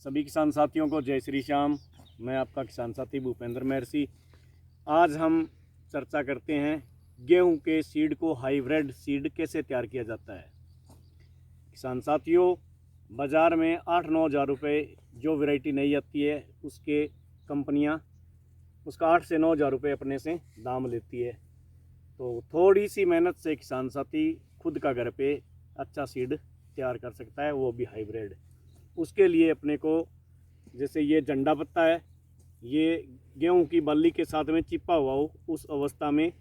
सभी किसान साथियों को जय श्री श्याम। मैं आपका किसान साथी भूपेंद्र महर्षि। आज हम चर्चा करते हैं गेहूं के सीड को हाइब्रिड सीड कैसे तैयार किया जाता है। किसान साथियों, बाज़ार में 8-9 हज़ार रुपये जो वैरायटी नहीं आती है उसके कंपनियां उसका 8 से 9 हज़ार रुपये अपने से दाम लेती है। तो थोड़ी सी मेहनत से किसान साथी खुद का घर पे अच्छा सीड तैयार कर सकता है, वो भी हाइब्रिड। उसके लिए अपने को जैसे ये झंडा पत्ता है, ये गेहूं की बल्ली के साथ में चिपा हुआ हो उस अवस्था में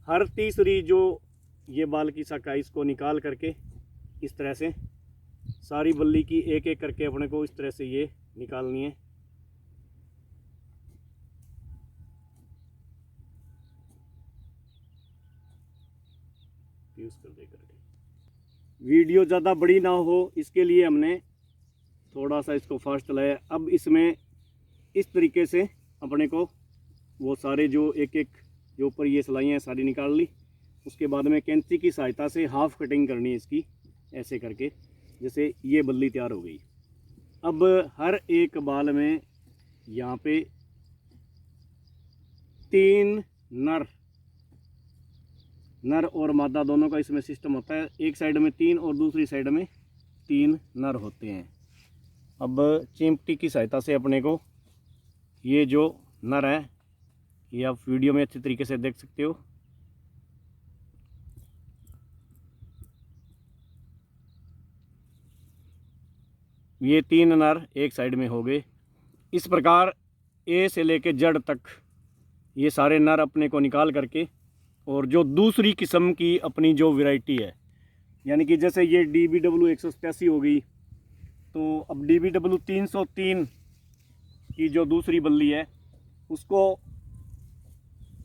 हर तीसरी जो ये बाल की शाखा इसको निकाल करके इस तरह से सारी बल्ली की एक एक करके अपने को इस तरह से ये निकालनी है। यूज़ कर दे करके वीडियो ज़्यादा बड़ी ना हो इसके लिए हमने थोड़ा सा इसको फास्ट चलाया। अब इसमें इस तरीके से अपने को वो सारे जो एक एक जो ऊपर ये सिलाइयाँ सारी निकाल ली। उसके बाद में कैंची की सहायता से हाफ कटिंग करनी है इसकी, ऐसे करके जैसे ये बल्ली तैयार हो गई। अब हर एक बाल में यहाँ पे 3 नर और मादा दोनों का इसमें सिस्टम होता है। एक साइड में 3 और दूसरी साइड में 3 नर होते हैं। अब चिमटी की सहायता से अपने को ये जो नर है ये आप वीडियो में अच्छी तरीके से देख सकते हो। ये 3 नर एक साइड में हो गए। इस प्रकार ए से लेके जड़ तक ये सारे नर अपने को निकाल करके और जो दूसरी किस्म की अपनी जो वैरायटी है, यानी कि जैसे ये DBW 187 हो गई, तो अब DBW 303 की जो दूसरी बल्ली है उसको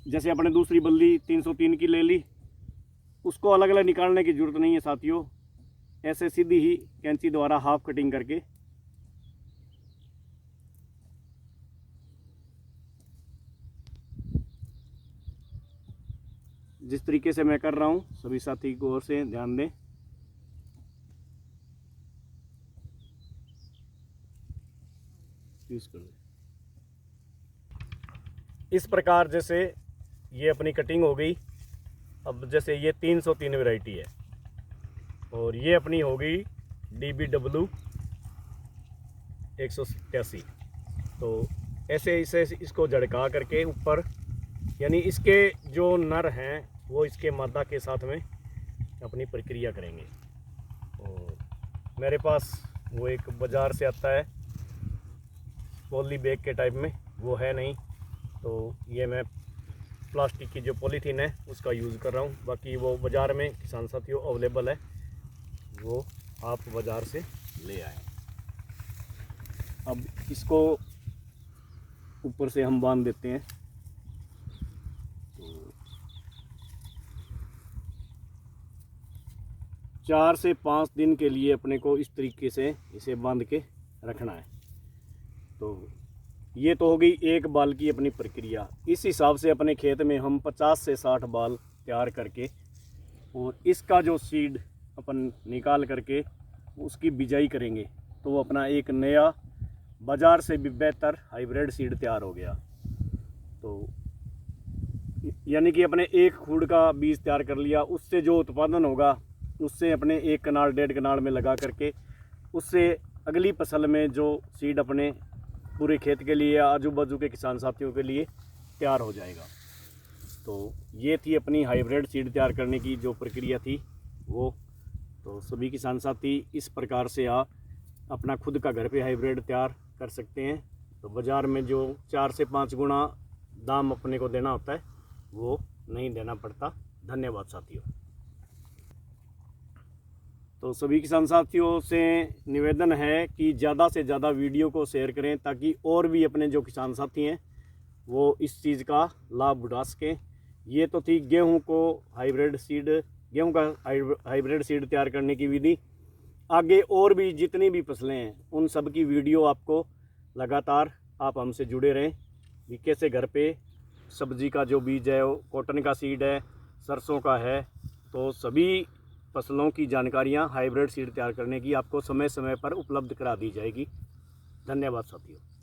जैसे अपने दूसरी बल्ली 303 की ले ली, उसको अलग अलग निकालने की ज़रूरत नहीं है साथियों। ऐसे सीधी ही कैंची द्वारा हाफ कटिंग करके जिस तरीके से मैं कर रहा हूँ सभी साथी गौर से ध्यान दें। इस प्रकार जैसे ये अपनी कटिंग हो गई। अब जैसे ये 303 वैरायटी है और ये अपनी हो गई DBW 187। तो ऐसे इसे इसको झड़का करके ऊपर, यानी इसके जो नर हैं वो इसके मादा के साथ में अपनी प्रक्रिया करेंगे। और मेरे पास वो एक बाज़ार से आता है पॉली बैग के टाइप में, वो है नहीं, तो ये मैं प्लास्टिक की जो पॉलीथीन है उसका यूज़ कर रहा हूँ। बाकी वो बाज़ार में किसान साथियों अवेलेबल है, वो आप बाज़ार से ले आए। अब इसको ऊपर से हम बांध देते हैं। तो 4 से 5 दिन के लिए अपने को इस तरीके से इसे बांध के रखना है। तो ये तो हो गई एक बाल की अपनी प्रक्रिया। इस हिसाब से अपने खेत में हम 50 से 60 बाल तैयार करके और इसका जो सीड अपन निकाल करके उसकी बिजाई करेंगे, तो वो अपना एक नया बाज़ार से भी बेहतर हाइब्रिड सीड तैयार हो गया। तो यानी कि अपने एक खूड़ का बीज तैयार कर लिया, उससे जो उत्पादन होगा उससे अपने 1 कनाल 1.5 कनाल में लगा करके उससे अगली फसल में जो सीड अपने पूरे खेत के लिए आजू बाजू के किसान साथियों के लिए तैयार हो जाएगा। तो ये थी अपनी हाइब्रिड सीड तैयार करने की जो प्रक्रिया थी वो। तो सभी किसान साथी इस प्रकार से आप अपना खुद का घर पे हाइब्रिड तैयार कर सकते हैं। तो बाज़ार में जो 4 से 5 गुना दाम अपने को देना होता है वो नहीं देना पड़ता। धन्यवाद साथियों। तो सभी किसान साथियों से निवेदन है कि ज़्यादा से ज़्यादा वीडियो को शेयर करें ताकि और भी अपने जो किसान साथी हैं वो इस चीज़ का लाभ उठा सकें। ये तो थी गेहूं का हाइब्रिड सीड तैयार करने की विधि। आगे और भी जितनी भी फसलें हैं उन सब की वीडियो आपको लगातार आप हमसे जुड़े रहें कि कैसे घर पे सब्जी का जो बीज है, कॉटन का सीड है, सरसों का है, तो सभी फसलों की जानकारियाँ हाइब्रिड सीड तैयार करने की आपको समय समय पर उपलब्ध करा दी जाएगी। धन्यवाद साथियों।